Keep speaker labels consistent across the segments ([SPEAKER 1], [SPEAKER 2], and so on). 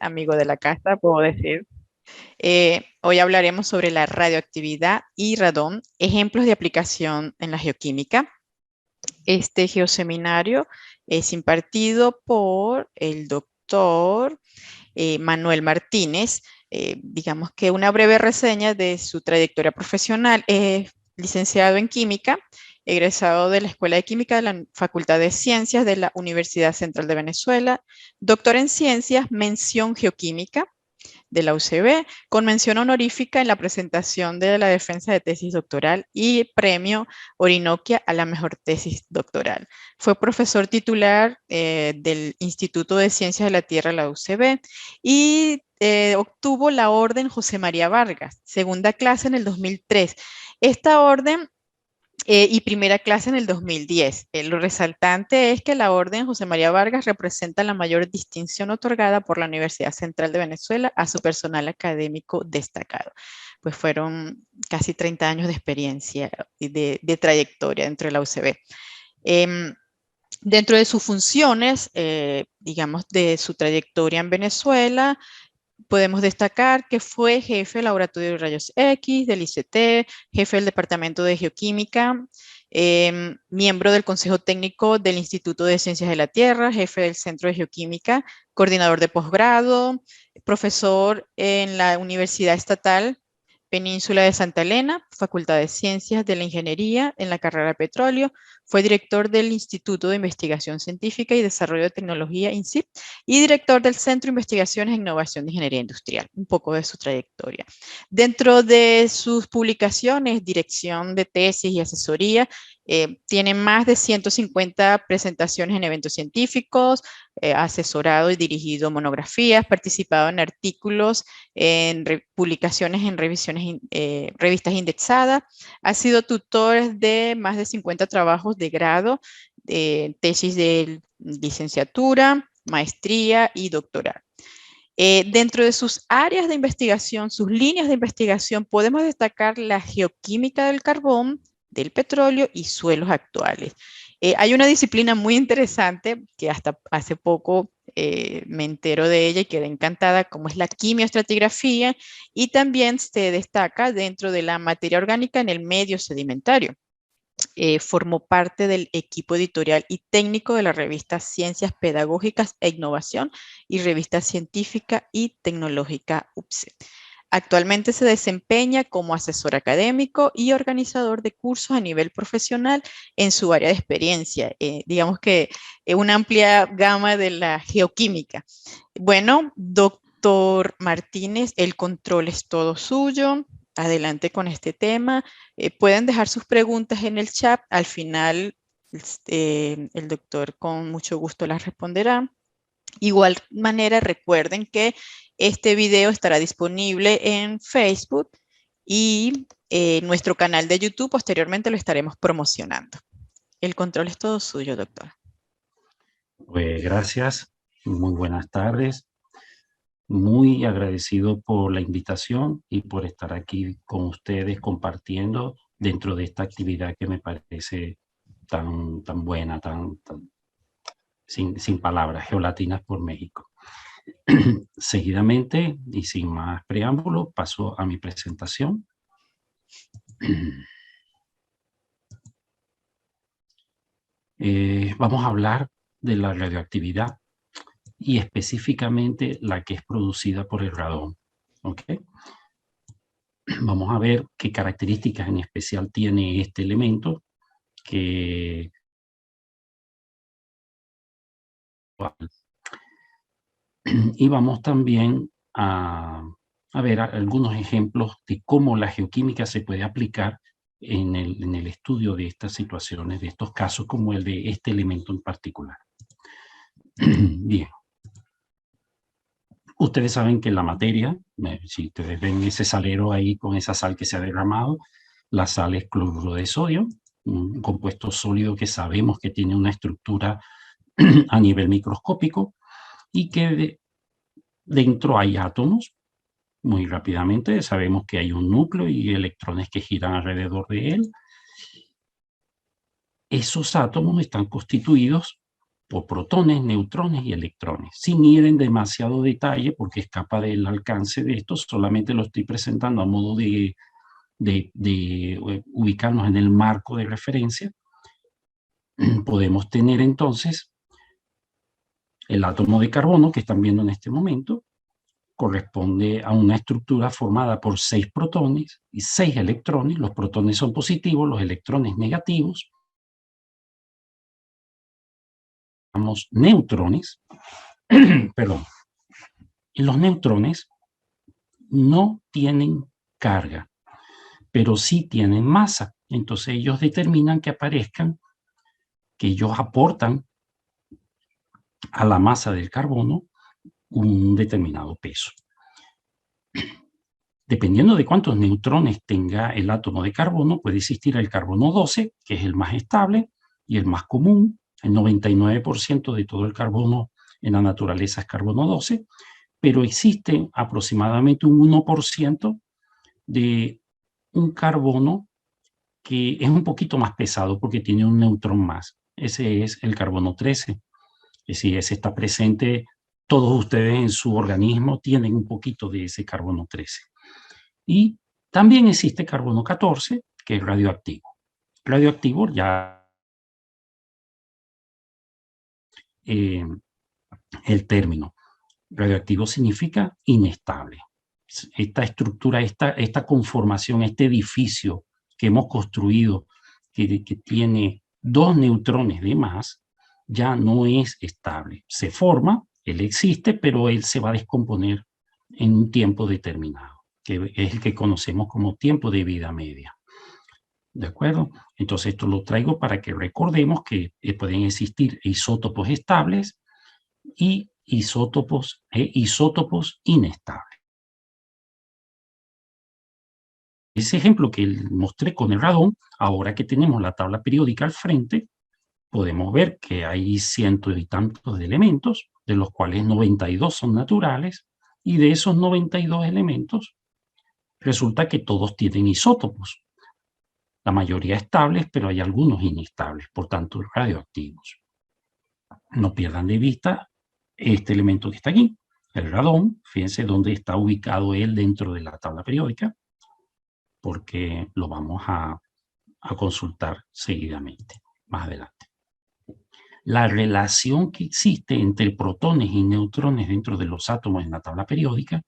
[SPEAKER 1] amigo de la casa, puedo decir. Hoy hablaremos sobre la radioactividad y radón, ejemplos de aplicación en la geoquímica. Este geoseminario es impartido por el doctor Manuel Martínez. Digamos que una breve reseña de su trayectoria profesional. Es licenciado en química, egresado de la Escuela de Química de la Facultad de Ciencias de la Universidad Central de Venezuela, doctor en Ciencias, mención geoquímica de la UCB, con mención honorífica en la presentación de la defensa de tesis doctoral y premio Orinoquia a la mejor tesis doctoral. Fue profesor titular del Instituto de Ciencias de la Tierra, la UCB, y obtuvo la Orden José María Vargas, segunda clase en el 2003. Esta orden y primera clase en el 2010. Lo resaltante es que la Orden José María Vargas representa la mayor distinción otorgada por la Universidad Central de Venezuela a su personal académico destacado. Pues fueron casi 30 años de experiencia y de trayectoria dentro de la UCB. Dentro de sus funciones, digamos, de su trayectoria en Venezuela, podemos destacar que fue jefe del Laboratorio de Rayos X del ICT, jefe del Departamento de Geoquímica, miembro del Consejo Técnico del Instituto de Ciencias de la Tierra, jefe del Centro de Geoquímica, coordinador de posgrado, profesor en la Universidad Estatal Península de Santa Elena, Facultad de Ciencias de la Ingeniería en la carrera de Petróleo, fue director del Instituto de Investigación Científica y Desarrollo de Tecnología, INCIP, y director del Centro de Investigaciones e Innovación de Ingeniería Industrial. Un poco de su trayectoria. Dentro de sus publicaciones, dirección de tesis y asesoría, tiene más de 150 presentaciones en eventos científicos, asesorado y dirigido monografías, participado en artículos, en publicaciones en revistas indexadas, ha sido tutor de más de 50 trabajos de grado, tesis de licenciatura, maestría y doctorado. Dentro de sus áreas de investigación, sus líneas de investigación, podemos destacar la geoquímica del carbón, del petróleo y suelos actuales. Hay una disciplina muy interesante que hasta hace poco me entero de ella y quedé encantada, como es la quimioestratigrafía, y también se destaca dentro de la materia orgánica en el medio sedimentario. Formó parte del equipo editorial y técnico de la revista Ciencias Pedagógicas e Innovación y revista científica y tecnológica UPSE. Actualmente se desempeña como asesor académico y organizador de cursos a nivel profesional en su área de experiencia. Digamos que una amplia gama de la geoquímica. Bueno, doctor Martínez, el control es todo suyo. Adelante con este tema. Pueden dejar sus preguntas en el chat. Al final, el doctor con mucho gusto las responderá. Igual manera, recuerden que este video estará disponible en Facebook y nuestro canal de YouTube posteriormente lo estaremos promocionando. El control es todo suyo, doctor.
[SPEAKER 2] Pues gracias, muy buenas tardes. Muy agradecido por la invitación y por estar aquí con ustedes compartiendo dentro de esta actividad que me parece tan buena, sin palabras, Geolatinas por México. Seguidamente, y sin más preámbulo, paso a mi presentación. Vamos a hablar de la radioactividad y específicamente la que es producida por el radón. ¿Okay? Vamos a ver qué características en especial tiene este elemento y vamos también a ver algunos ejemplos de cómo la geoquímica se puede aplicar en el estudio de estas situaciones, de estos casos, como el de este elemento en particular. Bien. Ustedes saben que la materia, si ustedes ven ese salero ahí con esa sal que se ha derramado, la sal es cloruro de sodio, un compuesto sólido que sabemos que tiene una estructura a nivel microscópico y que dentro hay átomos. Muy rápidamente sabemos que hay un núcleo y electrones que giran alrededor de él. Esos átomos están constituidos por protones, neutrones y electrones, sin ir en demasiado detalle porque escapa del alcance de esto, solamente lo estoy presentando a modo de ubicarnos en el marco de referencia. Podemos tener entonces el átomo de carbono que están viendo en este momento, corresponde a una estructura formada por 6 protones y 6 electrones. Los protones son positivos, los electrones negativos. Llamamos neutrones, perdón. Y los neutrones no tienen carga, pero sí tienen masa. Entonces ellos determinan que aparezcan, que ellos aportan a la masa del carbono un determinado peso. Dependiendo de cuántos neutrones tenga el átomo de carbono, puede existir el carbono 12, que es el más estable y el más común. El 99% de todo el carbono en la naturaleza es carbono 12, pero existe aproximadamente un 1% de un carbono que es un poquito más pesado porque tiene un neutrón más. Ese es el carbono 13. Es decir, ese está presente, todos ustedes en su organismo tienen un poquito de ese carbono 13. Y también existe carbono 14, que es radioactivo. Radioactivo ya el término. Radioactivo significa inestable. Esta estructura, esta conformación, este edificio que hemos construido, que tiene 2 neutrones de más, ya no es estable. Se forma, él existe, pero él se va a descomponer en un tiempo determinado, que es el que conocemos como tiempo de vida media. ¿De acuerdo? Entonces esto lo traigo para que recordemos que pueden existir isótopos estables y isótopos inestables. Ese ejemplo que mostré con el radón, ahora que tenemos la tabla periódica al frente, podemos ver que hay cientos y tantos de elementos, de los cuales 92 son naturales, y de esos 92 elementos, resulta que todos tienen isótopos. La mayoría estables, pero hay algunos inestables, por tanto radioactivos. No pierdan de vista este elemento que está aquí, el radón. Fíjense dónde está ubicado él dentro de la tabla periódica, porque lo vamos a consultar seguidamente, más adelante. La relación que existe entre protones y neutrones dentro de los átomos en la tabla periódica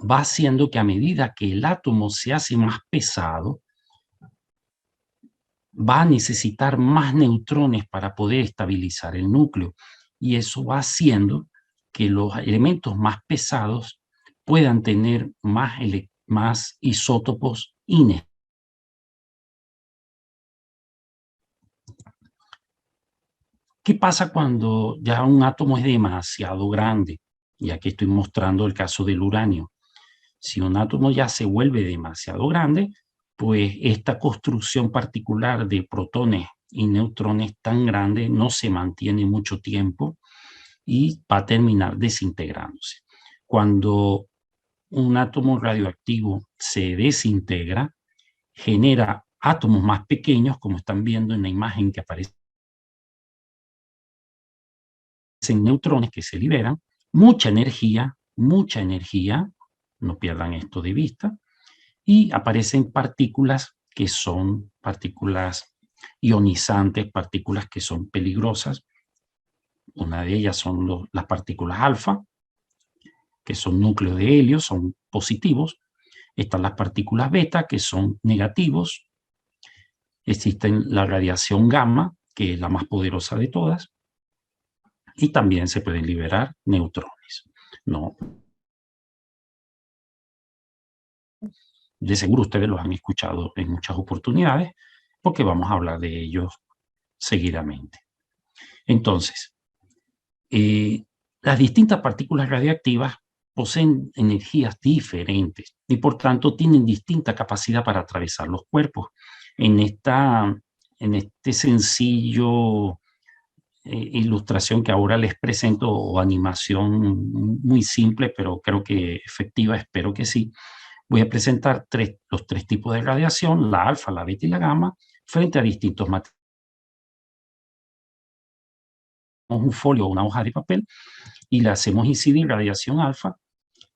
[SPEAKER 2] va haciendo que a medida que el átomo se hace más pesado, va a necesitar más neutrones para poder estabilizar el núcleo. Y eso va haciendo que los elementos más pesados puedan tener más isótopos inestables. ¿Qué pasa cuando ya un átomo es demasiado grande? Y aquí estoy mostrando el caso del uranio. Si un átomo ya se vuelve demasiado grande, pues esta construcción particular de protones y neutrones tan grande no se mantiene mucho tiempo y va a terminar desintegrándose. Cuando un átomo radioactivo se desintegra, genera átomos más pequeños, como están viendo en la imagen que aparece, neutrones que se liberan, mucha energía, no pierdan esto de vista, y aparecen partículas que son partículas ionizantes, partículas que son peligrosas. Una de ellas son las partículas alfa, que son núcleos de helio, son positivos. Están las partículas beta, que son negativos. Existen la radiación gamma, que es la más poderosa de todas. Y también se pueden liberar neutrones. No. De seguro ustedes los han escuchado en muchas oportunidades, porque vamos a hablar de ellos seguidamente. Entonces, las distintas partículas radiactivas poseen energías diferentes y por tanto tienen distinta capacidad para atravesar los cuerpos. En este sencillo ilustración que ahora les presento, o animación muy simple, pero creo que efectiva, espero que sí, voy a presentar los 3 tipos de radiación, la alfa, la beta y la gamma, frente a distintos materiales. un folio o una hoja de papel y le hacemos incidir radiación alfa,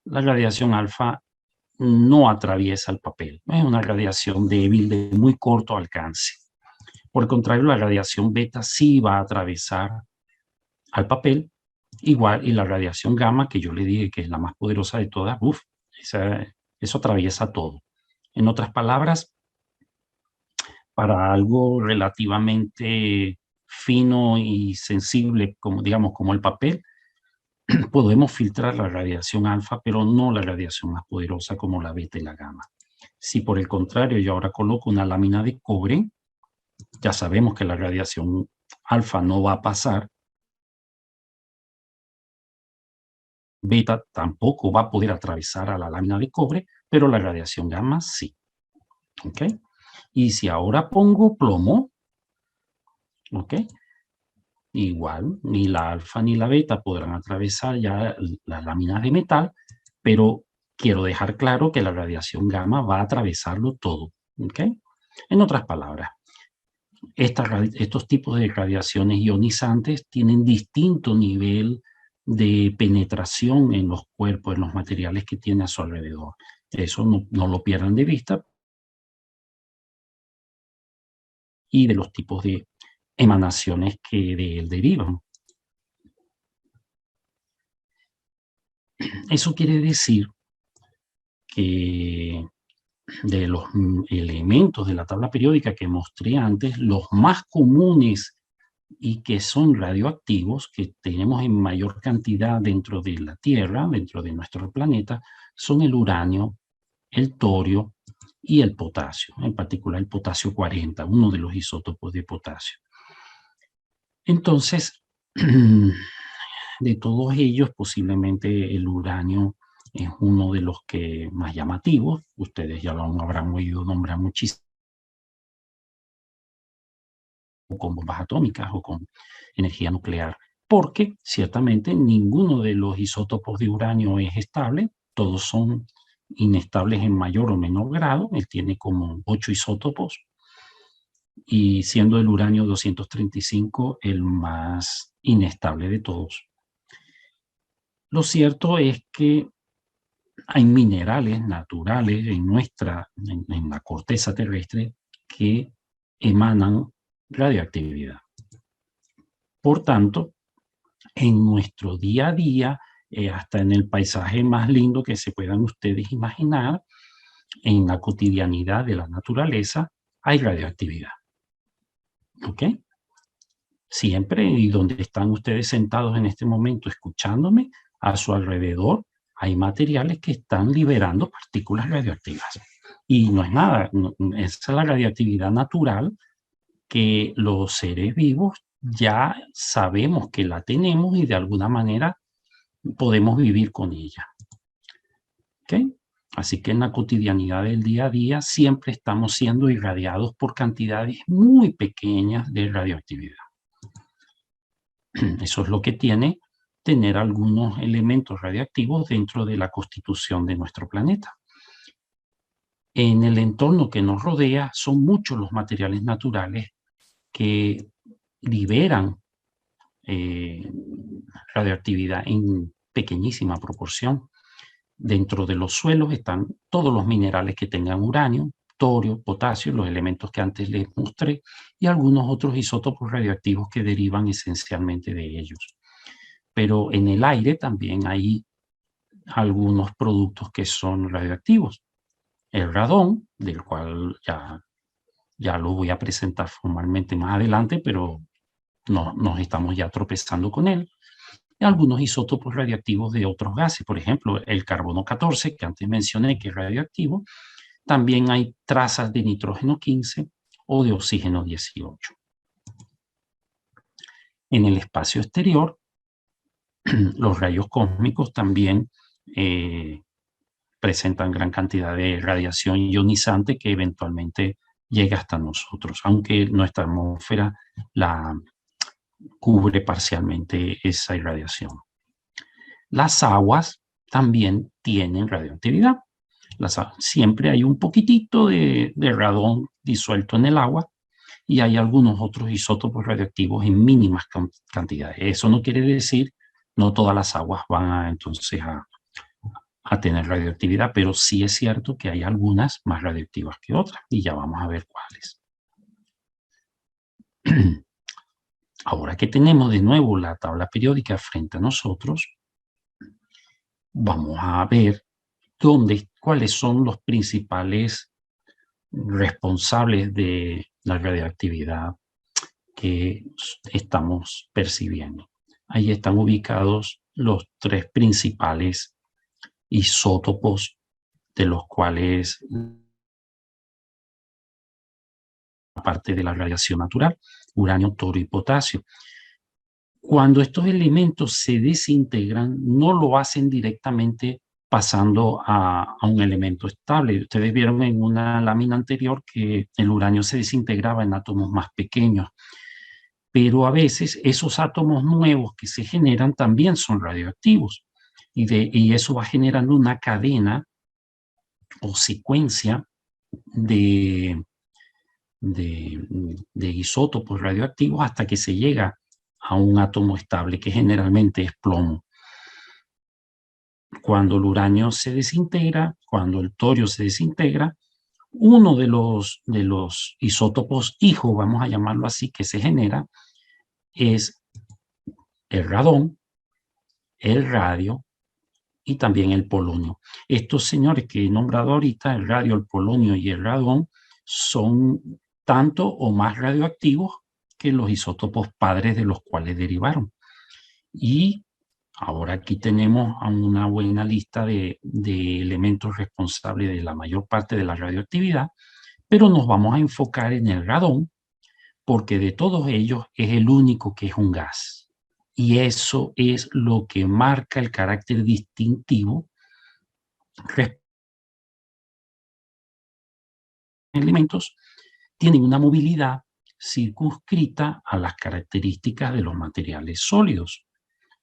[SPEAKER 2] la radiación alfa no atraviesa el papel. Es una radiación débil de muy corto alcance. Por el contrario, la radiación beta sí va a atravesar al papel igual, y la radiación gamma, que yo le dije que es la más poderosa de todas, eso atraviesa todo. En otras palabras, para algo relativamente fino y sensible, como digamos, como el papel, podemos filtrar la radiación alfa, pero no la radiación más poderosa como la beta y la gamma. Si por el contrario yo ahora coloco una lámina de cobre, ya sabemos que la radiación alfa no va a pasar, beta tampoco va a poder atravesar a la lámina de cobre, pero la radiación gamma sí. ¿Ok? Y si ahora pongo plomo, ¿ok? Igual, ni la alfa ni la beta podrán atravesar ya las láminas de metal, pero quiero dejar claro que la radiación gamma va a atravesarlo todo. ¿Ok? En otras palabras, estos tipos de radiaciones ionizantes tienen distinto nivel de penetración en los cuerpos, en los materiales que tiene a su alrededor. Eso no lo pierdan de vista. Y de los tipos de emanaciones que de él derivan. Eso quiere decir que de los elementos de la tabla periódica que mostré antes, los más comunes y que son radioactivos, que tenemos en mayor cantidad dentro de la Tierra, dentro de nuestro planeta, son el uranio, el torio y el potasio, en particular el potasio 40, uno de los isótopos de potasio. Entonces, de todos ellos, posiblemente el uranio es uno de los que más llamativos. Ustedes ya lo habrán oído nombrar muchísimo, con bombas atómicas o con energía nuclear, porque ciertamente ninguno de los isótopos de uranio es estable, todos son inestables en mayor o menor grado. Él tiene como 8 isótopos, y siendo el uranio 235 el más inestable de todos. Lo cierto es que hay minerales naturales en la corteza terrestre que emanan radioactividad. Por tanto, en nuestro día a día, hasta en el paisaje más lindo que se puedan ustedes imaginar, en la cotidianidad de la naturaleza, hay radioactividad. ¿Ok? Siempre, y donde están ustedes sentados en este momento escuchándome, a su alrededor hay materiales que están liberando partículas radioactivas. Y no es nada, esa es la radioactividad natural que los seres vivos ya sabemos que la tenemos y de alguna manera podemos vivir con ella. ¿Ok? Así que en la cotidianidad del día a día siempre estamos siendo irradiados por cantidades muy pequeñas de radioactividad. Eso es lo que tiene tener algunos elementos radioactivos dentro de la constitución de nuestro planeta. En el entorno que nos rodea son muchos los materiales naturales que liberan radioactividad en pequeñísima proporción. Dentro de los suelos están todos los minerales que tengan uranio, torio, potasio, los elementos que antes les mostré, y algunos otros isótopos radioactivos que derivan esencialmente de ellos. Pero en el aire también hay algunos productos que son radioactivos. El radón, del cual ya lo voy a presentar formalmente más adelante, pero nos estamos ya tropezando con él. Y algunos isótopos radioactivos de otros gases, por ejemplo, el carbono 14, que antes mencioné que es radioactivo. También hay trazas de nitrógeno 15 o de oxígeno 18. En el espacio exterior, los rayos cósmicos también presentan gran cantidad de radiación ionizante que eventualmente llega hasta nosotros, aunque nuestra atmósfera la cubre parcialmente esa irradiación. Las aguas también tienen radioactividad. Siempre hay un poquitito de radón disuelto en el agua, y hay algunos otros isótopos radioactivos en mínimas cantidades. Eso no quiere decir, no todas las aguas van entonces a tener radioactividad, pero sí es cierto que hay algunas más radioactivas que otras, y ya vamos a ver cuáles. Ahora que tenemos de nuevo la tabla periódica frente a nosotros, vamos a ver cuáles son los principales responsables de la radioactividad que estamos percibiendo. Ahí están ubicados los 3 principales isótopos de los cuales, aparte de la radiación natural, uranio, torio y potasio. Cuando estos elementos se desintegran, no lo hacen directamente pasando a un elemento estable. Ustedes vieron en una lámina anterior que el uranio se desintegraba en átomos más pequeños, pero a veces esos átomos nuevos que se generan también son radioactivos, y eso va generando una cadena o secuencia de isótopos radioactivos hasta que se llega a un átomo estable, que generalmente es plomo. Cuando el uranio se desintegra, cuando el torio se desintegra, uno de los isótopos hijo, vamos a llamarlo así, que se genera, es el radón, el radio y también el polonio. Estos señores que he nombrado ahorita, el radio, el polonio y el radón, son tanto o más radioactivos que los isótopos padres de los cuales derivaron. Y ahora aquí tenemos una buena lista de elementos responsables de la mayor parte de la radioactividad, pero nos vamos a enfocar en el radón, porque de todos ellos es el único que es un gas. Y eso es lo que marca el carácter distintivo respecto a elementos. Tienen una movilidad circunscrita a las características de los materiales sólidos.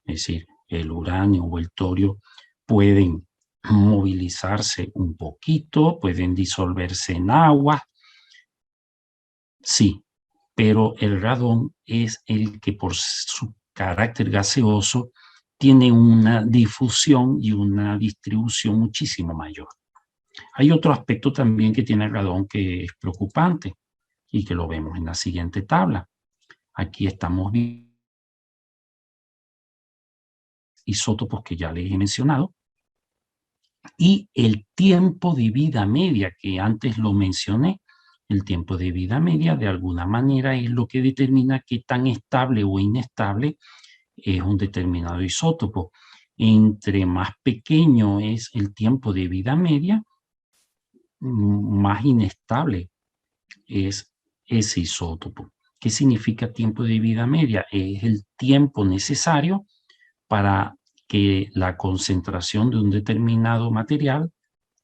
[SPEAKER 2] Es decir, el uranio o el torio pueden movilizarse un poquito, pueden disolverse en agua, sí, pero el radón es el que por su carácter gaseoso tiene una difusión y una distribución muchísimo mayor. Hay otro aspecto también que tiene el radón que es preocupante y que lo vemos en la siguiente tabla. Aquí estamos viendo isótopos que ya les he mencionado, y el tiempo de vida media, que antes lo mencioné. El tiempo de vida media de alguna manera es lo que determina qué tan estable o inestable es un determinado isótopo. Entre más pequeño es el tiempo de vida media, más inestable es ese isótopo. ¿Qué significa tiempo de vida media? Es el tiempo necesario para que la concentración de un determinado material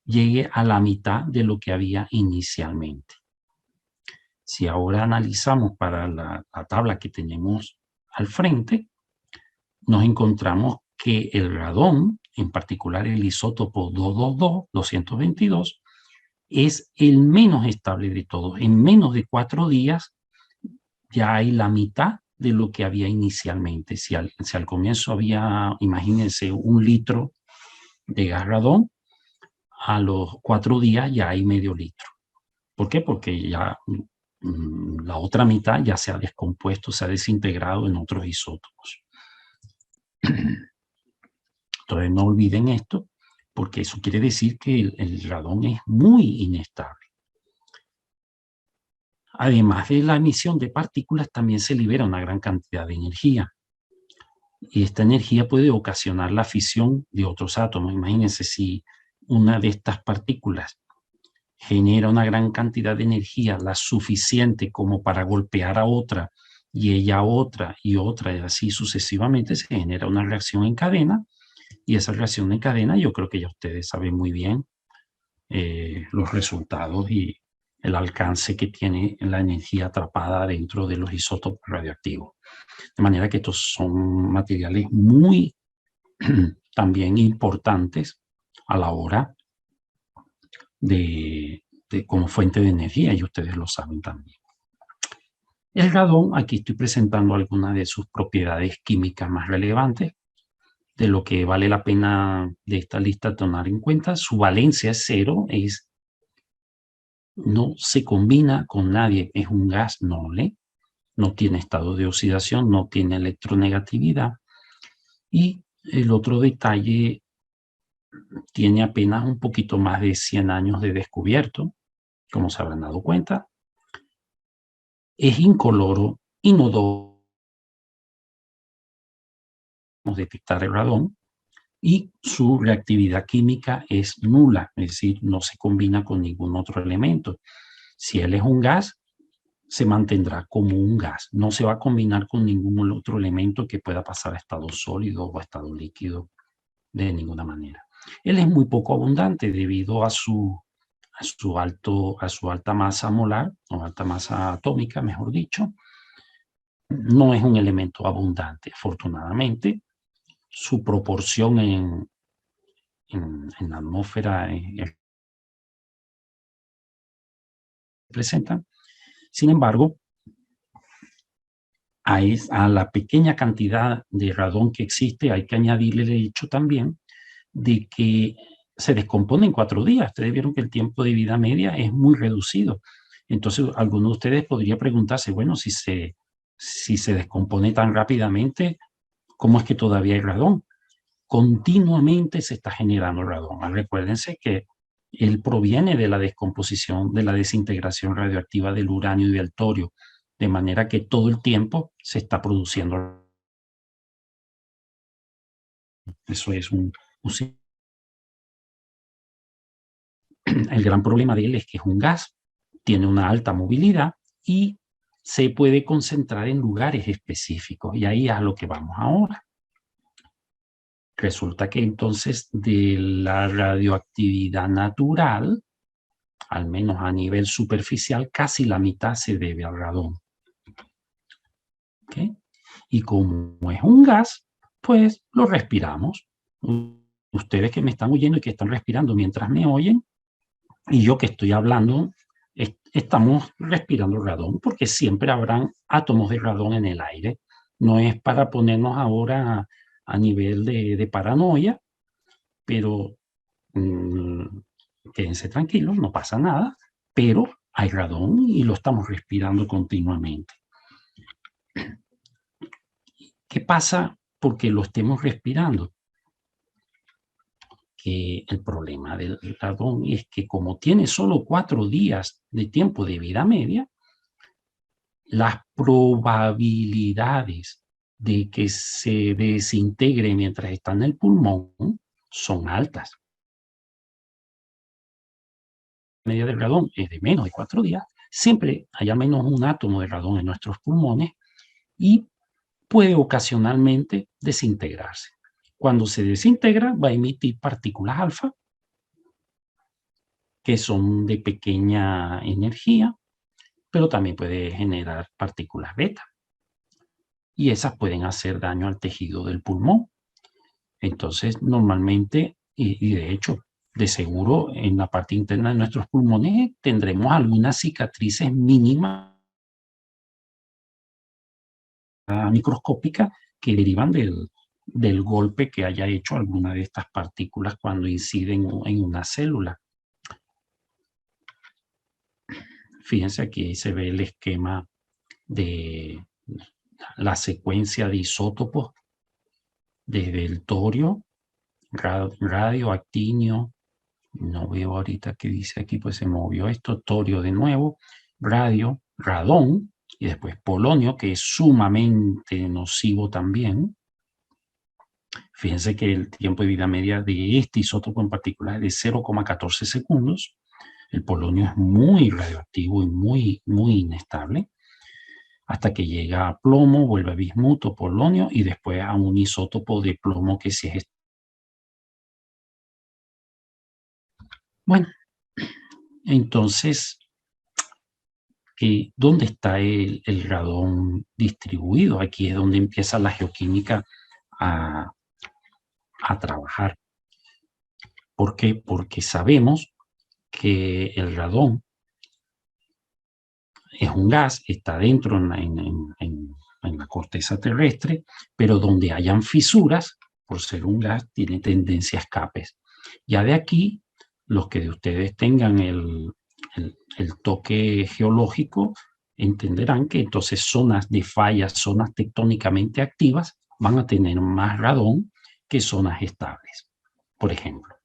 [SPEAKER 2] llegue a la mitad de lo que había inicialmente. Si ahora analizamos para la tabla que tenemos al frente, nos encontramos que el radón, en particular el isótopo 222, es el menos estable de todos. En menos de 4 días ya hay la mitad de lo que había inicialmente. Si al comienzo había, imagínense, 1 litro de gas radón, a los 4 días ya hay medio litro. ¿Por qué? Porque ya la otra mitad ya se ha descompuesto, se ha desintegrado en otros isótopos. Entonces no olviden esto, porque eso quiere decir que el radón es muy inestable. Además de la emisión de partículas, también se libera una gran cantidad de energía. Y esta energía puede ocasionar la fisión de otros átomos. Imagínense si una de estas partículas genera una gran cantidad de energía, la suficiente como para golpear a otra, y ella a otra, y otra, y así sucesivamente, se genera una reacción en cadena, y esa reacción en cadena yo creo que ya ustedes saben muy bien los resultados y el alcance que tiene la energía atrapada dentro de los isótopos radioactivos. De manera que estos son materiales muy también importantes a la hora de como fuente de energía, y ustedes lo saben también. El radón, aquí estoy presentando algunas de sus propiedades químicas más relevantes, de lo que vale la pena de esta lista tomar en cuenta. Su valencia es cero, no se combina con nadie, es un gas noble, no tiene estado de oxidación, no tiene electronegatividad. Y el otro detalle, tiene apenas un poquito más de 100 años de descubierto, como se habrán dado cuenta. Es incoloro, inodoro, detectar el radón, y su reactividad química es nula, es decir, no se combina con ningún otro elemento. Si él es un gas, se mantendrá como un gas, no se va a combinar con ningún otro elemento que pueda pasar a estado sólido o a estado líquido de ninguna manera. Él es muy poco abundante debido a su alta masa molar, o alta masa atómica, mejor dicho. No es un elemento abundante, afortunadamente. Su proporción en la atmósfera presenta. Sin embargo, a la pequeña cantidad de radón que existe, hay que añadirle el hecho también de que se descompone en 4 días. Ustedes vieron que el tiempo de vida media es muy reducido. Entonces, alguno de ustedes podría preguntarse, bueno, si se descompone tan rápidamente, ¿cómo es que todavía hay radón? Continuamente se está generando radón. Recuérdense que él proviene de la descomposición, de la desintegración radioactiva del uranio y del torio, de manera que todo el tiempo se está produciendo. Eso es el gran problema de él es que es un gas, tiene una alta movilidad y se puede concentrar en lugares específicos. Y ahí es a lo que vamos ahora. Resulta que entonces de la radioactividad natural, al menos a nivel superficial, casi la mitad se debe al radón. ¿Okay? Y como es un gas, pues lo respiramos. Ustedes que me están oyendo y que están respirando mientras me oyen, y yo que estoy hablando, estamos respirando radón, porque siempre habrán átomos de radón en el aire. No es para ponernos ahora a nivel de paranoia, pero quédense tranquilos, no pasa nada, pero hay radón y lo estamos respirando continuamente. ¿Qué pasa porque lo estemos respirando? Que el problema del radón es que como tiene solo 4 días de tiempo de vida media, las probabilidades de que se desintegre mientras está en el pulmón son altas. La media del radón es de menos de 4 días. Siempre hay al menos un átomo de radón en nuestros pulmones y puede ocasionalmente desintegrarse. Cuando se desintegra, va a emitir partículas alfa, que son de pequeña energía, pero también puede generar partículas beta. Y esas pueden hacer daño al tejido del pulmón. Entonces, normalmente, y de hecho, de seguro, en la parte interna de nuestros pulmones tendremos algunas cicatrices mínimas microscópicas que derivan del golpe que haya hecho alguna de estas partículas cuando inciden en una célula. Fíjense, aquí se ve el esquema de la secuencia de isótopos desde el torio, radio, actinio, no veo ahorita qué dice aquí, pues se movió esto, torio de nuevo, radio, radón, y después polonio, que es sumamente nocivo también. Fíjense que el tiempo de vida media de este isótopo en particular es de 0,14 segundos. El polonio es muy radioactivo y muy, muy inestable, hasta que llega a plomo, vuelve a bismuto, polonio, y después a un isótopo de plomo que sí es. Bueno, entonces, ¿dónde está el radón distribuido? Aquí es donde empieza la geoquímica a trabajar. ¿Por qué? Porque sabemos que el radón es un gas, está dentro en la corteza terrestre, pero donde hayan fisuras, por ser un gas, tiene tendencia a escapes. Ya de aquí, los que de ustedes tengan el toque geológico, entenderán que entonces zonas de fallas, zonas tectónicamente activas, van a tener más radón que zonas estables. Por ejemplo,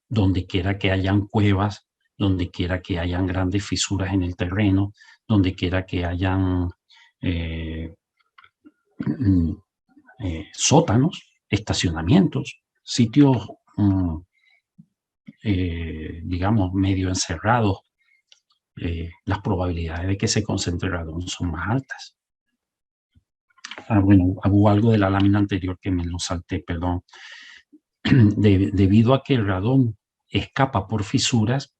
[SPEAKER 2] donde quiera que hayan cuevas, donde quiera que hayan grandes fisuras en el terreno, donde quiera que hayan sótanos, estacionamientos, sitios, digamos, medio encerrados, las probabilidades de que se concentre radón son más altas. Bueno, hubo algo de la lámina anterior que me lo salté, perdón. Debido a que el radón escapa por fisuras,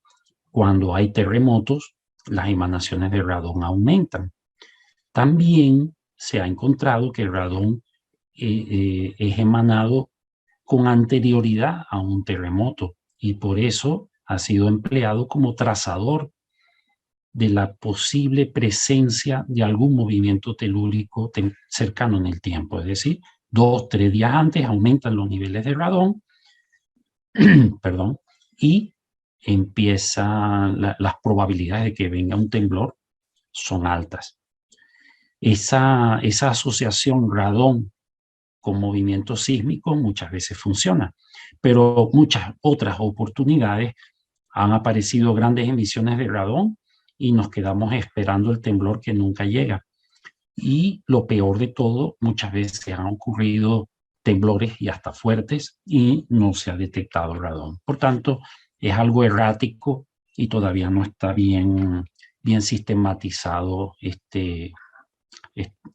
[SPEAKER 2] cuando hay terremotos, las emanaciones de radón aumentan. También se ha encontrado que el radón es emanado con anterioridad a un terremoto y por eso ha sido empleado como trazador de la posible presencia de algún movimiento telúrico cercano en el tiempo. Es decir, 2 o 3 días antes aumentan los niveles de radón, perdón, y empiezan las probabilidades de que venga un temblor son altas. Esa asociación radón con movimiento sísmico muchas veces funciona, pero muchas otras oportunidades han aparecido grandes emisiones de radón y nos quedamos esperando el temblor que nunca llega. Y lo peor de todo, muchas veces han ocurrido temblores y hasta fuertes y no se ha detectado radón. Por tanto, es algo errático y todavía no está bien sistematizado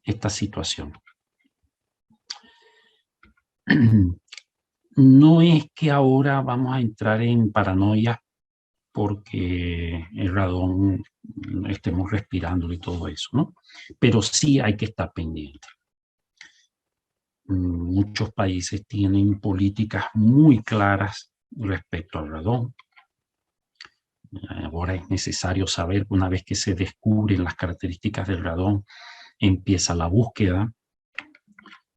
[SPEAKER 2] esta situación. No es que ahora vamos a entrar en paranoia porque el radón estemos respirándolo y todo eso, ¿no? Pero sí hay que estar pendiente. Muchos países tienen políticas muy claras respecto al radón. Ahora es necesario saber que una vez que se descubren las características del radón, empieza la búsqueda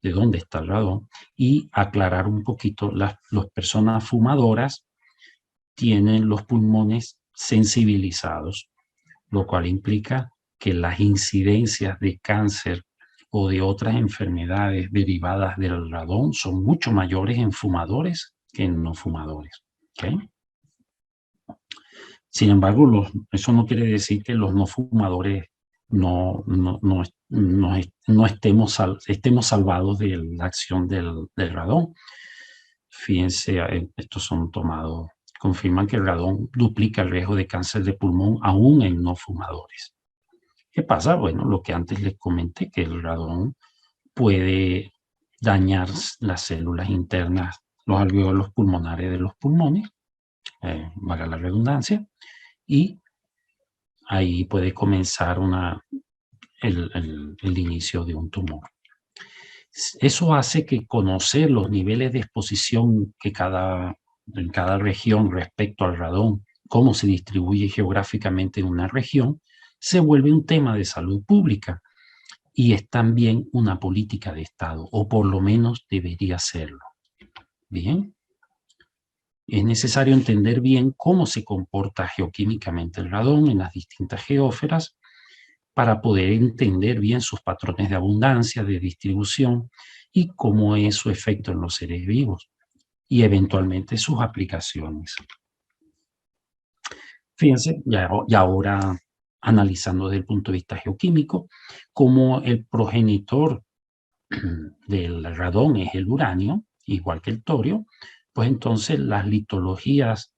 [SPEAKER 2] de dónde está el radón y aclarar un poquito, las personas fumadoras tienen los pulmones sensibilizados, lo cual implica que las incidencias de cáncer o de otras enfermedades derivadas del radón son mucho mayores en fumadores que en no fumadores. ¿Okay? Sin embargo, eso no quiere decir que los no fumadores no estemos salvados de la acción del radón. Fíjense, estos son tomados, confirman que el radón duplica el riesgo de cáncer de pulmón aún en no fumadores. ¿Qué pasa? Bueno, lo que antes les comenté, que el radón puede dañar las células internas, los alveolos pulmonares de los pulmones, valga la redundancia, y ahí puede comenzar el inicio de un tumor. Eso hace que conocer los niveles de exposición que en cada región respecto al radón, cómo se distribuye geográficamente en una región, se vuelve un tema de salud pública y es también una política de Estado, o por lo menos debería serlo. Bien. Es necesario entender bien cómo se comporta geoquímicamente el radón en las distintas geósferas para poder entender bien sus patrones de abundancia, de distribución y cómo es su efecto en los seres vivos y eventualmente sus aplicaciones. Fíjense, ya ahora analizando desde el punto de vista geoquímico, cómo el progenitor del radón es el uranio, igual que el torio, pues entonces las litologías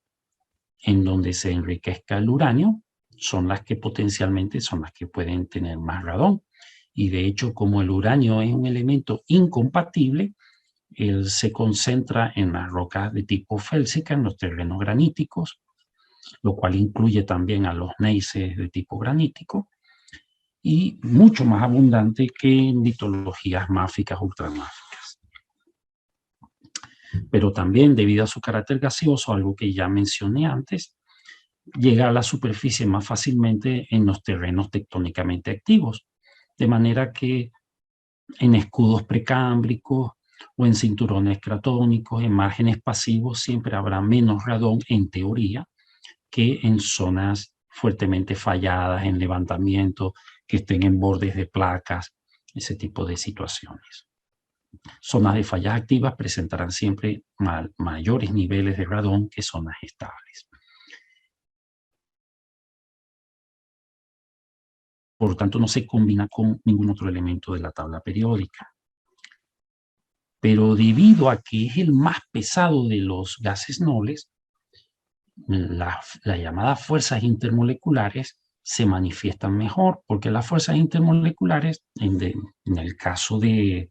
[SPEAKER 2] en donde se enriquezca el uranio son las que potencialmente son las que pueden tener más radón. Y de hecho, como el uranio es un elemento incompatible, él se concentra en las rocas de tipo félsica, en los terrenos graníticos, lo cual incluye también a los gneisses de tipo granítico, y mucho más abundante que en litologías máficas, ultramáficas. Pero también, debido a su carácter gaseoso, algo que ya mencioné antes, llega a la superficie más fácilmente en los terrenos tectónicamente activos, de manera que en escudos precámbricos o en cinturones cratónicos, en márgenes pasivos, siempre habrá menos radón en teoría que en zonas fuertemente falladas, en levantamiento, que estén en bordes de placas, ese tipo de situaciones. Zonas de fallas activas presentarán siempre mayores niveles de radón que zonas estables. Por lo tanto, no se combina con ningún otro elemento de la tabla periódica. Pero debido a que es el más pesado de los gases nobles, las llamadas fuerzas intermoleculares se manifiestan mejor, porque las fuerzas intermoleculares, en el caso del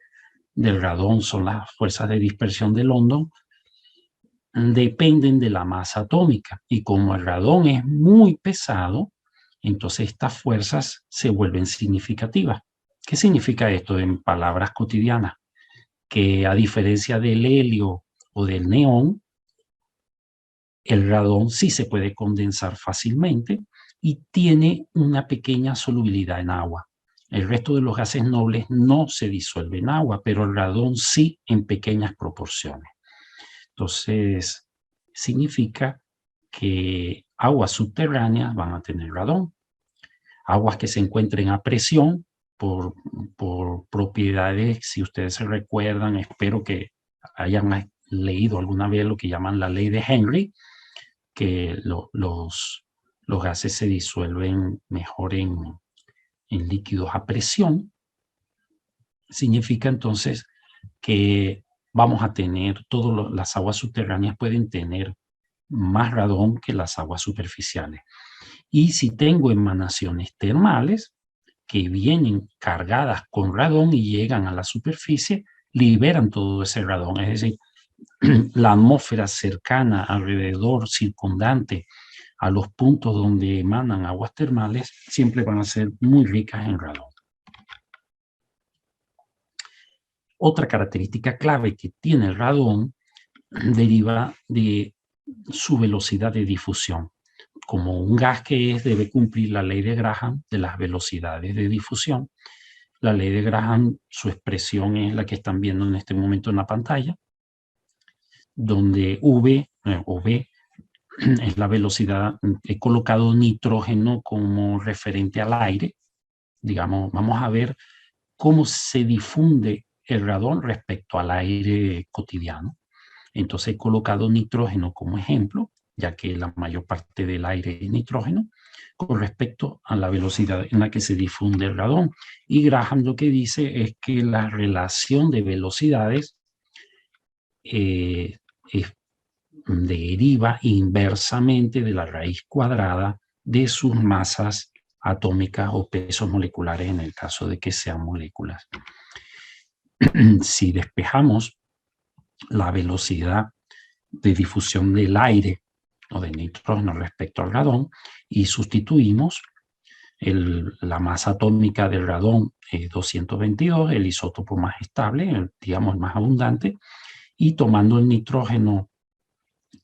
[SPEAKER 2] radón, son las fuerzas de dispersión de London, dependen de la masa atómica. Y como el radón es muy pesado, entonces estas fuerzas se vuelven significativas. ¿Qué significa esto en palabras cotidianas? Que a diferencia del helio o del neón, el radón sí se puede condensar fácilmente y tiene una pequeña solubilidad en agua. El resto de los gases nobles no se disuelve en agua, pero el radón sí en pequeñas proporciones. Entonces, significa que aguas subterráneas van a tener radón. Aguas que se encuentren a presión por propiedades, si ustedes se recuerdan, espero que hayan leído alguna vez lo que llaman la ley de Henry, que los gases se disuelven mejor en líquidos a presión. Significa entonces que vamos a tener, las aguas subterráneas pueden tener más radón que las aguas superficiales. Y si tengo emanaciones termales que vienen cargadas con radón y llegan a la superficie, liberan todo ese radón. Es decir, la atmósfera cercana, alrededor, circundante a los puntos donde emanan aguas termales, siempre van a ser muy ricas en radón. Otra característica clave que tiene el radón deriva de su velocidad de difusión. Como un gas que es, debe cumplir la ley de Graham de las velocidades de difusión. La ley de Graham, su expresión es la que están viendo en este momento en la pantalla, donde V o V es la velocidad. He colocado nitrógeno como referente al aire. Digamos, vamos a ver cómo se difunde el radón respecto al aire cotidiano. Entonces he colocado nitrógeno como ejemplo, ya que la mayor parte del aire es nitrógeno, con respecto a la velocidad en la que se difunde el radón. Y Graham lo que dice es que la relación de velocidades deriva inversamente de la raíz cuadrada de sus masas atómicas o pesos moleculares en el caso de que sean moléculas. Si despejamos la velocidad de difusión del aire o de nitrógeno respecto al radón y sustituimos la masa atómica del radón 222, el isótopo más estable, digamos más abundante, y tomando el nitrógeno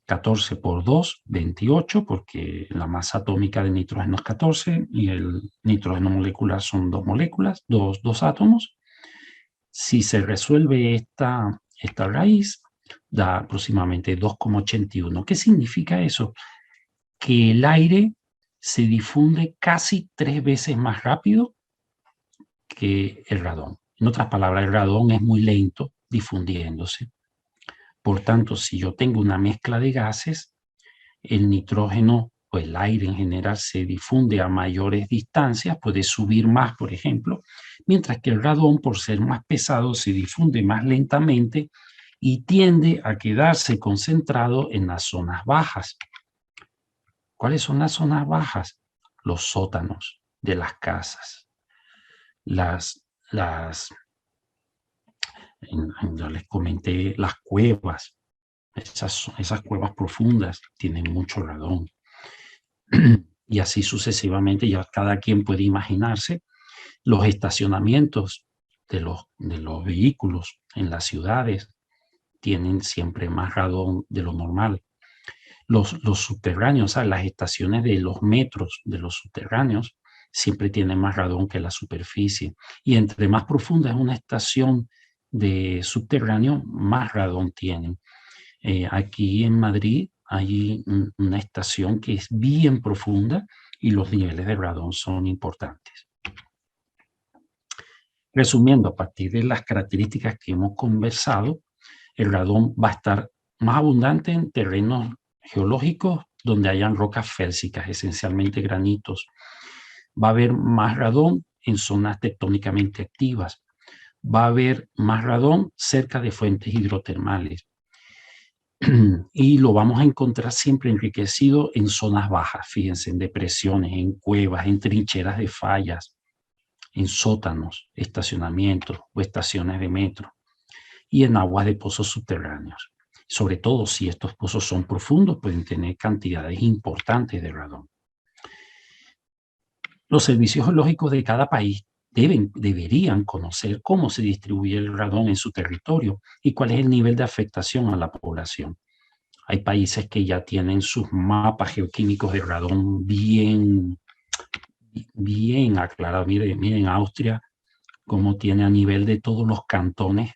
[SPEAKER 2] 14 por 2, 28, porque la masa atómica del nitrógeno es 14 y el nitrógeno molecular son 2 moléculas, dos átomos. Si se resuelve esta raíz, da aproximadamente 2,81. ¿Qué significa eso? Que el aire se difunde casi 3 veces más rápido que el radón. En otras palabras, el radón es muy lento difundiéndose. Por tanto, si yo tengo una mezcla de gases, el nitrógeno o el aire en general se difunde a mayores distancias, puede subir más, por ejemplo, mientras que el radón, por ser más pesado, se difunde más lentamente y tiende a quedarse concentrado en las zonas bajas. ¿Cuáles son las zonas bajas? Los sótanos de las casas. Ya les comenté las cuevas. Esas cuevas profundas tienen mucho radón. Y así sucesivamente, ya cada quien puede imaginarse los estacionamientos de los vehículos en las ciudades tienen siempre más radón de lo normal. los subterráneos, o sea, las estaciones de los metros de los subterráneos siempre tienen más radón que la superficie. Y entre más profunda es una estación de subterráneo, más radón tienen. Aquí en Madrid hay una estación que es bien profunda y los niveles de radón son importantes. Resumiendo, a partir de las características que hemos conversado, el radón va a estar más abundante en terrenos geológicos donde hayan rocas félsicas, esencialmente granitos. Va a haber más radón en zonas tectónicamente activas. Va a haber más radón cerca de fuentes hidrotermales. Y lo vamos a encontrar siempre enriquecido en zonas bajas, fíjense, en depresiones, en cuevas, en trincheras de fallas, en sótanos, estacionamientos o estaciones de metro y en aguas de pozos subterráneos. Sobre todo si estos pozos son profundos, pueden tener cantidades importantes de radón. Los servicios geológicos de cada país deberían conocer cómo se distribuye el radón en su territorio y cuál es el nivel de afectación a la población. Hay países que ya tienen sus mapas geoquímicos de radón bien aclarados. Miren Austria, cómo tiene a nivel de todos los cantones,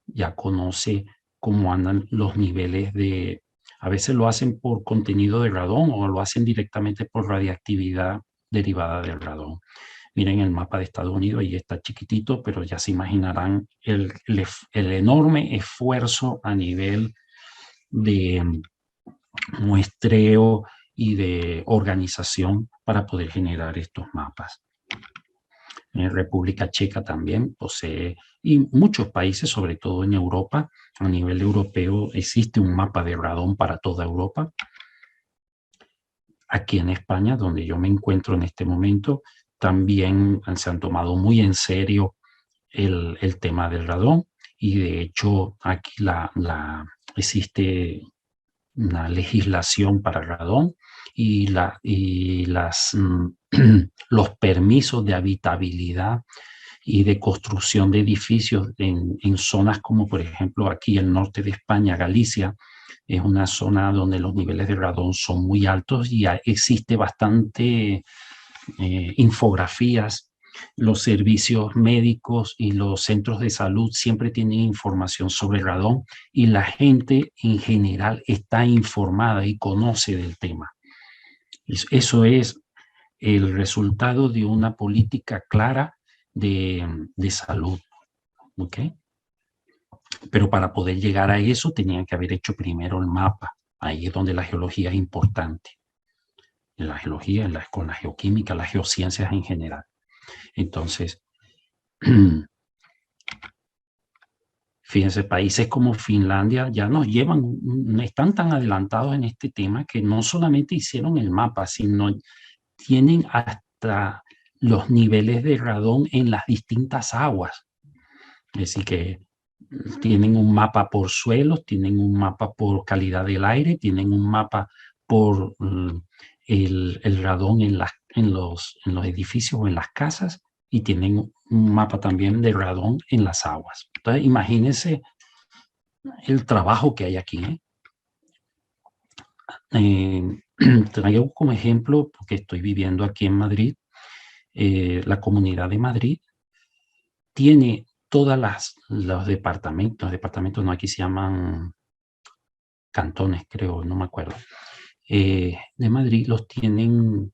[SPEAKER 2] ya conoce cómo andan los niveles de... A veces lo hacen por contenido de radón o lo hacen directamente por radiactividad derivada del radón. Miren el mapa de Estados Unidos, ahí está chiquitito, pero ya se imaginarán el enorme esfuerzo a nivel de muestreo y de organización para poder generar estos mapas. República Checa también posee, y muchos países, sobre todo en Europa, a nivel europeo, existe un mapa de radón para toda Europa. Aquí en España, donde yo me encuentro en este momento, también se han tomado muy en serio el tema del radón y de hecho aquí existe una legislación para el radón y los permisos de habitabilidad y de construcción de edificios en zonas como por ejemplo aquí el norte de España, Galicia, es una zona donde los niveles de radón son muy altos y existe bastante infografías. Los servicios médicos y los centros de salud siempre tienen información sobre radón y la gente en general está informada y conoce del tema. Eso es el resultado de una política clara de salud. ¿Okay? Pero para poder llegar a eso tenían que haber hecho primero el mapa. Ahí es donde la geología es importante. En la geología, con la geoquímica, las geociencias en general. Entonces, fíjense, países como Finlandia ya nos llevan, están tan adelantados en este tema que no solamente hicieron el mapa, sino tienen hasta los niveles de radón en las distintas aguas. Es decir, que tienen un mapa por suelos, tienen un mapa por calidad del aire, tienen un mapa por el radón en los edificios o en las casas y tienen un mapa también de radón en las aguas. Entonces, imagínense el trabajo que hay aquí. Traigo como ejemplo, porque estoy viviendo aquí en Madrid, la Comunidad de Madrid tiene todos los departamentos no, aquí se llaman cantones, creo, no me acuerdo, de Madrid los tienen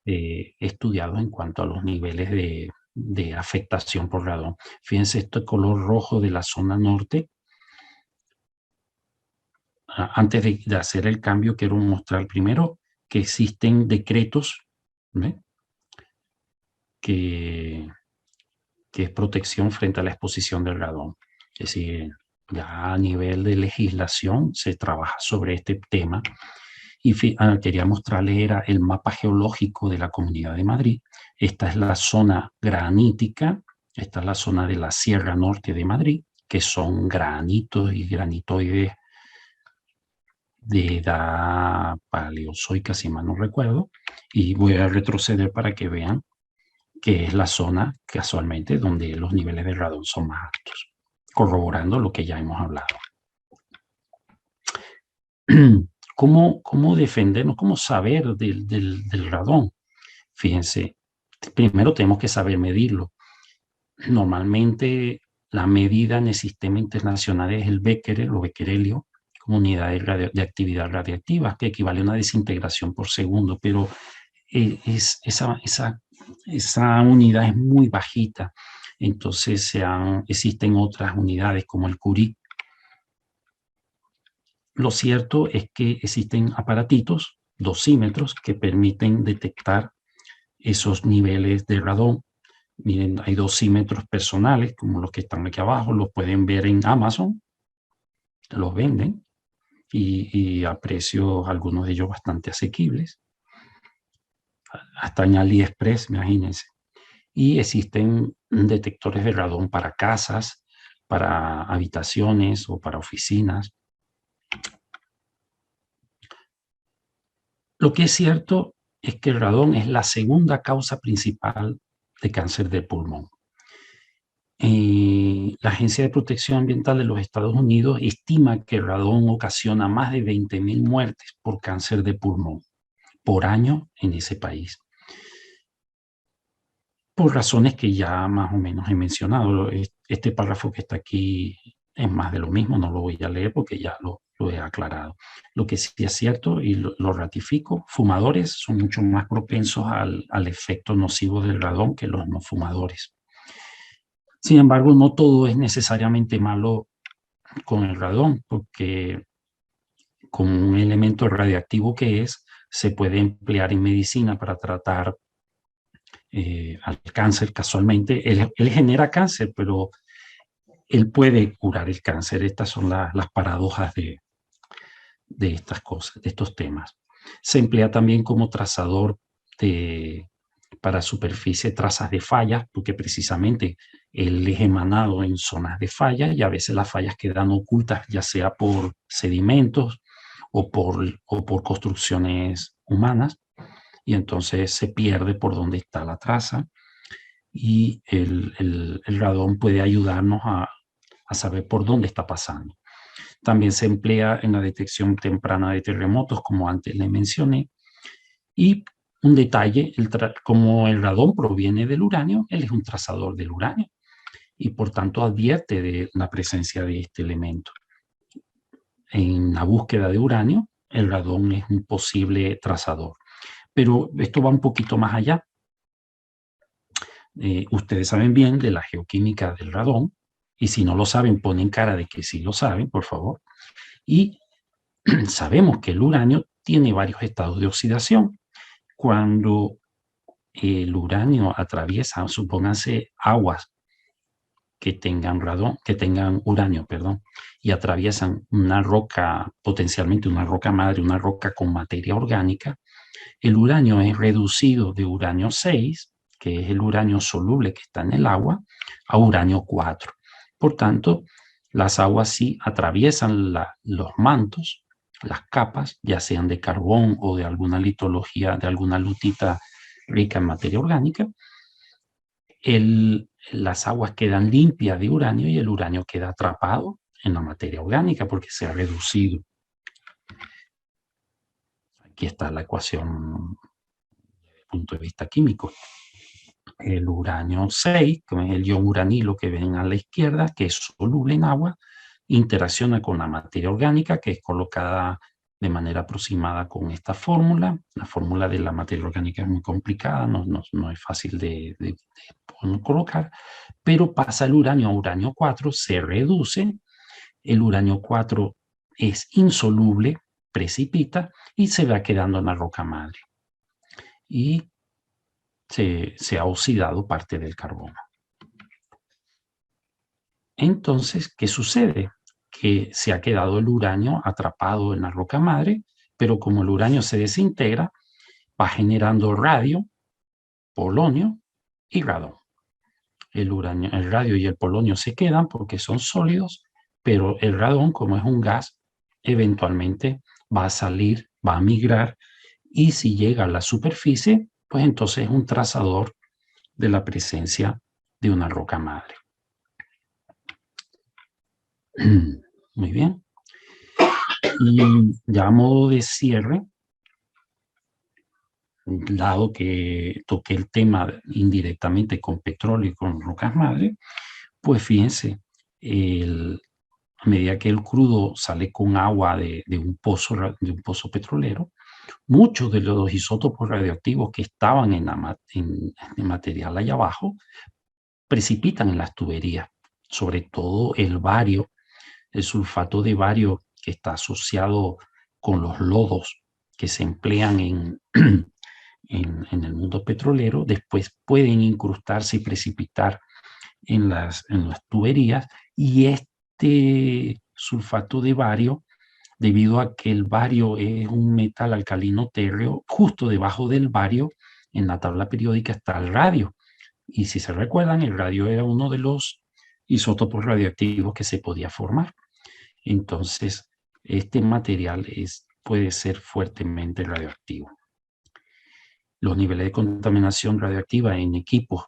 [SPEAKER 2] estudiados en cuanto a los niveles de afectación por radón. Fíjense este color rojo de la zona norte. Antes de hacer el cambio, quiero mostrar primero que existen decretos, ¿ve? que es protección frente a la exposición del radón. Es decir, ya a nivel de legislación se trabaja sobre este tema. Y quería mostrarles era el mapa geológico de la Comunidad de Madrid. Esta es la zona granítica, esta es la zona de la Sierra Norte de Madrid, que son granitos y granitoides de edad paleozoica, si mal no recuerdo. Y voy a retroceder para que vean que es la zona casualmente donde los niveles de radón son más altos, corroborando lo que ya hemos hablado. ¿Cómo defendernos? ¿Cómo saber del radón? Fíjense, primero tenemos que saber medirlo. Normalmente la medida en el sistema internacional es el Becquerel o becquerelio, como unidad de actividad radiactiva, que equivale a una desintegración por segundo, pero esa unidad es muy bajita. Entonces existen otras unidades como el Curie. Lo cierto es que existen aparatitos, dosímetros, que permiten detectar esos niveles de radón. Miren, hay dosímetros personales, como los que están aquí abajo, los pueden ver en Amazon, los venden y a precios, algunos de ellos bastante asequibles. Hasta en AliExpress, imagínense. Y existen detectores de radón para casas, para habitaciones o para oficinas. Lo que es cierto es que el radón es la segunda causa principal de cáncer de pulmón. La Agencia de Protección Ambiental de los Estados Unidos estima que el radón ocasiona más de 20.000 muertes por cáncer de pulmón por año en ese país. Por razones que ya más o menos he mencionado. Este párrafo que está aquí es más de lo mismo, no lo voy a leer porque ya lo he aclarado. Lo que sí es cierto, y lo ratifico, fumadores son mucho más propensos al efecto nocivo del radón que los no fumadores. Sin embargo, no todo es necesariamente malo con el radón, porque como un elemento radiactivo que es, se puede emplear en medicina para tratar al cáncer casualmente. Él genera cáncer, pero él puede curar el cáncer. Estas son las paradojas de estas cosas, de estos temas. Se emplea también como trazador para superficie, trazas de fallas, porque precisamente él es emanado en zonas de fallas y a veces las fallas quedan ocultas, ya sea por sedimentos o por construcciones humanas, y entonces se pierde por dónde está la traza, y el radón puede ayudarnos a saber por dónde está pasando. También se emplea en la detección temprana de terremotos, como antes le mencioné. Y un detalle, como el radón proviene del uranio, él es un trazador del uranio y por tanto advierte de la presencia de este elemento. En la búsqueda de uranio, el radón es un posible trazador. Pero esto va un poquito más allá. Ustedes saben bien de la geoquímica del radón, y si no lo saben, ponen cara de que sí lo saben, por favor. Y sabemos que el uranio tiene varios estados de oxidación. Cuando el uranio atraviesa, supónganse, aguas que tengan uranio, y atraviesan una roca, potencialmente una roca madre, una roca con materia orgánica, el uranio es reducido de uranio 6, que es el uranio soluble que está en el agua, a uranio 4. Por tanto, las aguas sí atraviesan los mantos, las capas, ya sean de carbón o de alguna litología, de alguna lutita rica en materia orgánica. Las aguas quedan limpias de uranio y el uranio queda atrapado en la materia orgánica porque se ha reducido. Aquí está la ecuación desde el punto de vista químico. El uranio 6, que es el ion uranilo que ven a la izquierda, que es soluble en agua, interacciona con la materia orgánica, que es colocada de manera aproximada con esta fórmula. La fórmula de la materia orgánica es muy complicada, no es fácil de colocar, pero pasa el uranio a uranio 4, se reduce, el uranio 4 es insoluble, precipita y se va quedando en la roca madre. Y se ha oxidado parte del carbono. Entonces, ¿qué sucede? Que se ha quedado el uranio atrapado en la roca madre, pero como el uranio se desintegra, va generando radio, polonio y radón. El radio y el polonio se quedan porque son sólidos, pero el radón, como es un gas, eventualmente va a salir, va a migrar, y si llega a la superficie, pues entonces es un trazador de la presencia de una roca madre. Muy bien. Y ya a modo de cierre, dado que toqué el tema indirectamente con petróleo y con rocas madre, pues fíjense, a medida que el crudo sale con agua de un pozo petrolero, muchos de los isótopos radioactivos que estaban en el material allá abajo precipitan en las tuberías, sobre todo el bario, el sulfato de bario que está asociado con los lodos que se emplean en el mundo petrolero, después pueden incrustarse y precipitar en las tuberías, y este sulfato de bario, debido a que el bario es un metal alcalino térreo, justo debajo del bario en la tabla periódica está el radio. Y si se recuerdan, el radio era uno de los isótopos radioactivos que se podía formar. Entonces, este material puede ser fuertemente radioactivo. Los niveles de contaminación radioactiva en equipos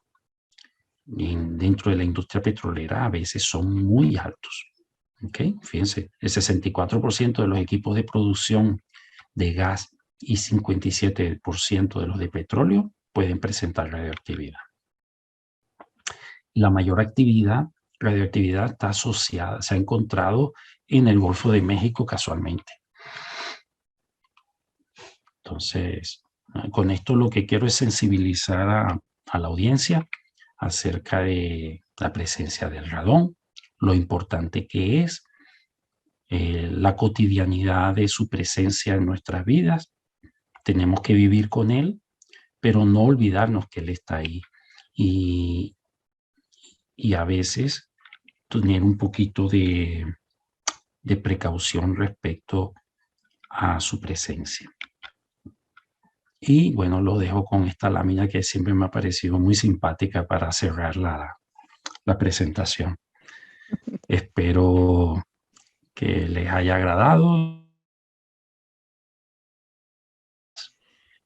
[SPEAKER 2] dentro de la industria petrolera a veces son muy altos. ¿Okay? Fíjense, el 64% de los equipos de producción de gas y 57% de los de petróleo pueden presentar radioactividad. La mayor radioactividad está asociada, se ha encontrado en el Golfo de México casualmente. Entonces, con esto lo que quiero es sensibilizar a la audiencia acerca de la presencia del radón, lo importante que es, la cotidianidad de su presencia en nuestras vidas. Tenemos que vivir con él, pero no olvidarnos que él está ahí. Y a veces tener un poquito de precaución respecto a su presencia. Y bueno, lo dejo con esta lámina que siempre me ha parecido muy simpática para cerrar la presentación. Espero que les haya agradado.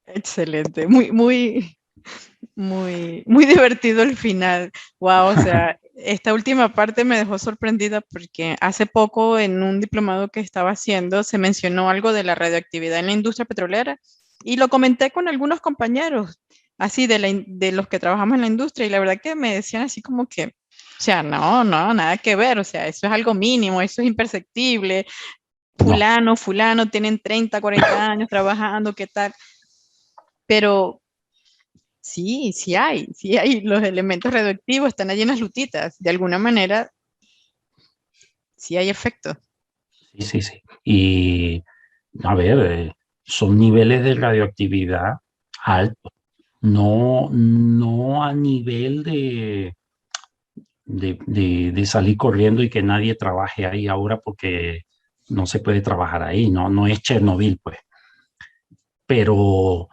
[SPEAKER 1] Excelente, muy divertido el final. Wow, o sea, esta última parte me dejó sorprendida porque hace poco en un diplomado que estaba haciendo se mencionó algo de la radioactividad en la industria petrolera y lo comenté con algunos compañeros, así de los que trabajamos en la industria, y la verdad que me decían así como que, o sea, no, nada que ver, o sea, eso es algo mínimo, eso es imperceptible. Fulano, tienen 30, 40 años trabajando, ¿qué tal? Pero sí, sí hay los elementos radioactivos, están allí en las lutitas, de alguna manera sí hay efecto.
[SPEAKER 2] Sí. Y a ver, son niveles de radioactividad altos, no a nivel de salir corriendo y que nadie trabaje ahí ahora porque no se puede trabajar ahí, no es Chernobyl, pues. Pero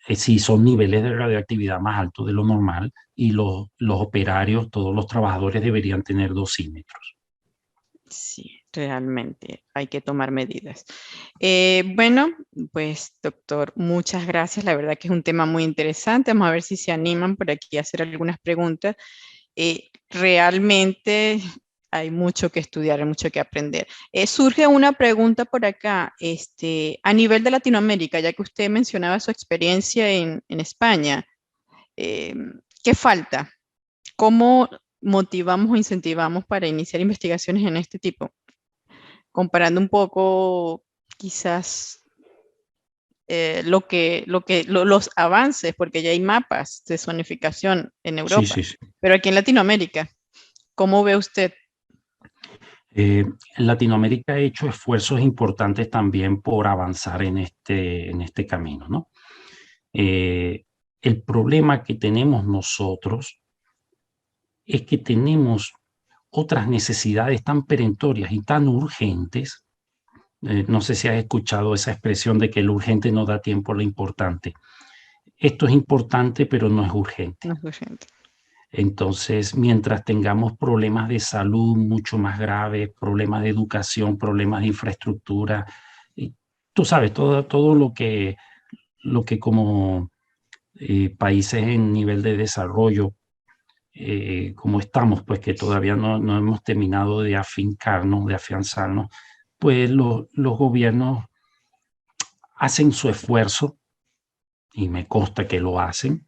[SPEAKER 2] sí son niveles de radioactividad más altos de lo normal, y los operarios, todos los trabajadores deberían tener dosímetros.
[SPEAKER 1] Sí, realmente hay que tomar medidas. Bueno, pues doctor, muchas gracias. La verdad que es un tema muy interesante. Vamos a ver si se animan por aquí a hacer algunas preguntas. Realmente hay mucho que estudiar, hay mucho que aprender. Surge una pregunta por acá, a nivel de Latinoamérica, ya que usted mencionaba su experiencia en España, ¿qué falta? ¿Cómo motivamos o incentivamos para iniciar investigaciones en este tipo? Comparando un poco, quizás, los avances, porque ya hay mapas de zonificación en Europa,
[SPEAKER 2] Sí.
[SPEAKER 1] pero aquí en Latinoamérica, ¿cómo ve usted?
[SPEAKER 2] En Latinoamérica ha hecho esfuerzos importantes también por avanzar en este camino, ¿no? El problema que tenemos nosotros es que tenemos otras necesidades tan perentorias y tan urgentes. No sé si has escuchado esa expresión de que lo urgente no da tiempo a lo importante. Esto es importante, pero no es urgente.
[SPEAKER 1] No es urgente.
[SPEAKER 2] Entonces, mientras tengamos problemas de salud mucho más graves, problemas de educación, problemas de infraestructura, tú sabes, todo lo que como países en nivel de desarrollo, como estamos, pues que todavía no hemos terminado de afincarnos, de afianzarnos, pues los gobiernos hacen su esfuerzo, y me consta que lo hacen.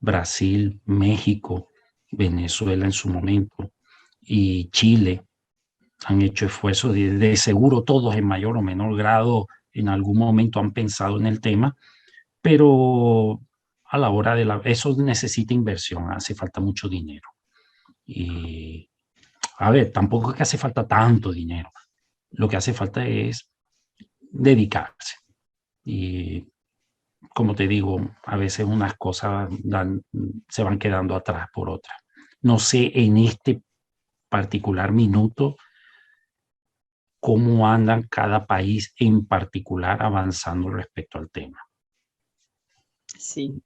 [SPEAKER 2] Brasil, México, Venezuela en su momento y Chile han hecho esfuerzos. De seguro todos en mayor o menor grado en algún momento han pensado en el tema, pero a la hora de eso necesita inversión, hace falta mucho dinero. Y a ver, tampoco es que hace falta tanto dinero, lo que hace falta es dedicarse. Y como te digo, a veces unas cosas se van quedando atrás por otras. No sé en este particular minuto cómo andan cada país en particular avanzando respecto al tema.
[SPEAKER 1] Sí,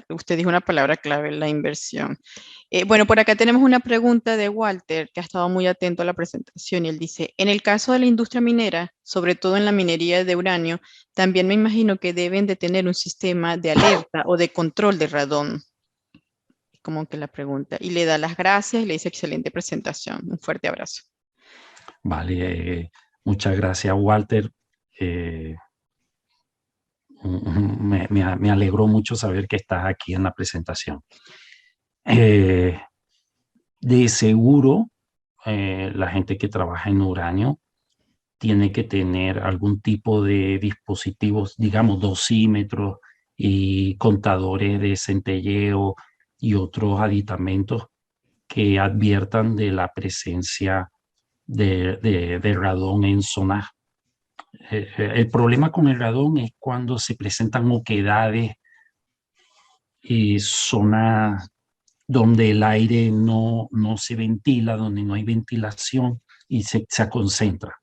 [SPEAKER 1] usted dijo una palabra clave, la inversión. Bueno, por acá tenemos una pregunta de Walter, que ha estado muy atento a la presentación, y él dice, en el caso de la industria minera, sobre todo en la minería de uranio, también me imagino que deben de tener un sistema de alerta o de control de radón. Como que la pregunta. Y le da las gracias y le dice excelente presentación. Un fuerte abrazo.
[SPEAKER 2] Vale, muchas gracias, Walter. Me alegró mucho saber que estás aquí en la presentación. De seguro, la gente que trabaja en uranio tiene que tener algún tipo de dispositivos, digamos, dosímetros y contadores de centelleo y otros aditamentos que adviertan de la presencia de radón en zonas. El problema con el radón es cuando se presentan oquedades y zonas donde el aire no se ventila, donde no hay ventilación y se concentra.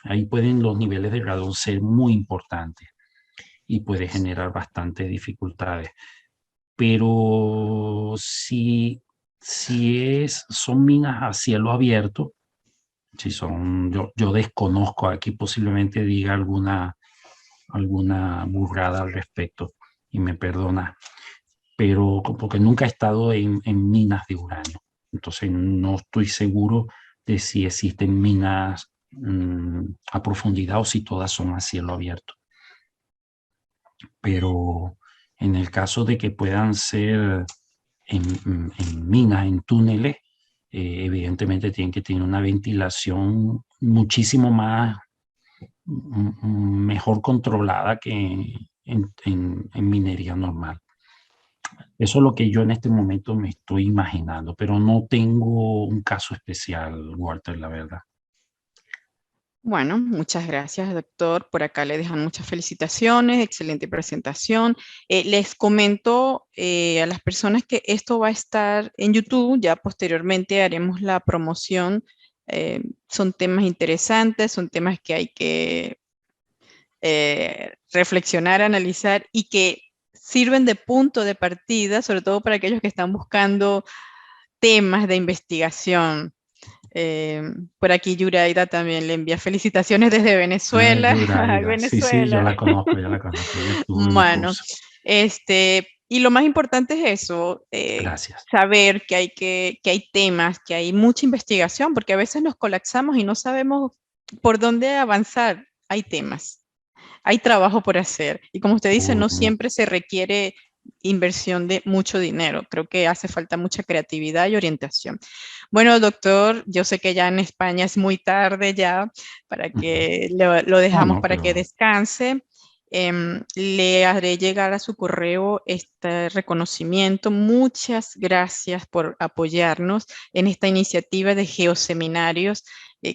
[SPEAKER 2] Ahí pueden los niveles de radón ser muy importantes y puede generar bastantes dificultades. Pero si son minas a cielo abierto, si son, yo desconozco, aquí posiblemente diga alguna burrada al respecto y me perdona, pero porque nunca he estado en minas de uranio, entonces no estoy seguro de si existen minas a profundidad o si todas son a cielo abierto. Pero en el caso de que puedan ser en minas, en túneles, evidentemente tienen que tener una ventilación muchísimo más mejor controlada que en minería normal. Eso es lo que yo en este momento me estoy imaginando, pero no tengo un caso especial, Walter, la verdad.
[SPEAKER 1] Bueno, muchas gracias, doctor. Por acá le dejan muchas felicitaciones, excelente presentación. Les comento a las personas que esto va a estar en YouTube, ya posteriormente haremos la promoción. Son temas interesantes, son temas que hay que reflexionar, analizar y que sirven de punto de partida, sobre todo para aquellos que están buscando temas de investigación. Por aquí Yuraida también le envía felicitaciones desde Venezuela.
[SPEAKER 2] Yuraida, sí, yo
[SPEAKER 1] Venezuela.
[SPEAKER 2] la conozco, ella estuvo en mi
[SPEAKER 1] Bueno,
[SPEAKER 2] curso.
[SPEAKER 1] y lo más importante es eso,
[SPEAKER 2] Gracias.
[SPEAKER 1] saber que hay temas, que hay mucha investigación, porque a veces nos colapsamos y no sabemos por dónde avanzar. Hay temas, hay trabajo por hacer. Y como usted dice, no siempre se requiere inversión de mucho dinero. Creo que hace falta mucha creatividad y orientación. Bueno, doctor, yo sé que ya en España es muy tarde ya para que lo dejamos para que descanse. Le haré llegar a su correo este reconocimiento. Muchas gracias por apoyarnos en esta iniciativa de geoseminarios.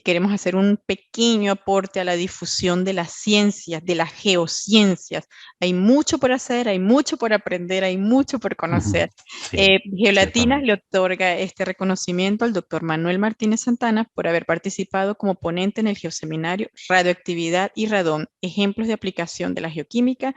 [SPEAKER 1] Queremos hacer un pequeño aporte a la difusión de las ciencias, de las geociencias. Hay mucho por hacer, hay mucho por aprender, hay mucho por conocer.
[SPEAKER 2] Sí,
[SPEAKER 1] Geolatinas le otorga este reconocimiento al doctor Manuel Martínez Santana por haber participado como ponente en el geoseminario Radioactividad y Radón, ejemplos de aplicación de la geoquímica,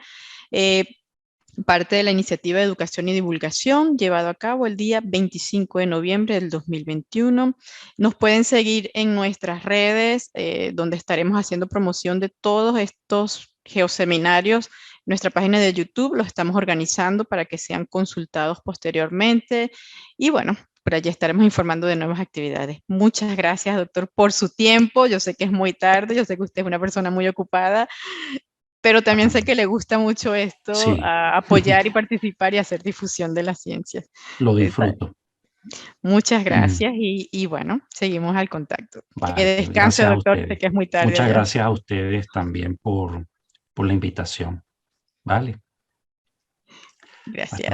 [SPEAKER 1] parte de la iniciativa de educación y divulgación llevado a cabo el día 25 de noviembre del 2021. Nos pueden seguir en nuestras redes, donde estaremos haciendo promoción de todos estos geoseminarios. Nuestra página de YouTube lo estamos organizando para que sean consultados posteriormente. Y bueno, por allí estaremos informando de nuevas actividades. Muchas gracias, doctor, por su tiempo. Yo sé que es muy tarde, yo sé que usted es una persona muy ocupada, pero también sé que le gusta mucho esto,
[SPEAKER 2] Sí,
[SPEAKER 1] apoyar y participar y hacer difusión de las ciencias.
[SPEAKER 2] lo
[SPEAKER 1] Está-
[SPEAKER 2] disfruto.
[SPEAKER 1] Muchas gracias y bueno, seguimos al contacto. Que
[SPEAKER 2] Vale,
[SPEAKER 1] descanse,
[SPEAKER 2] gracias a
[SPEAKER 1] doctor, sé
[SPEAKER 2] ustedes.
[SPEAKER 1] que es muy tarde
[SPEAKER 2] Muchas
[SPEAKER 1] allá.
[SPEAKER 2] gracias a ustedes también por la invitación. Vale,
[SPEAKER 1] Gracias.
[SPEAKER 2] hasta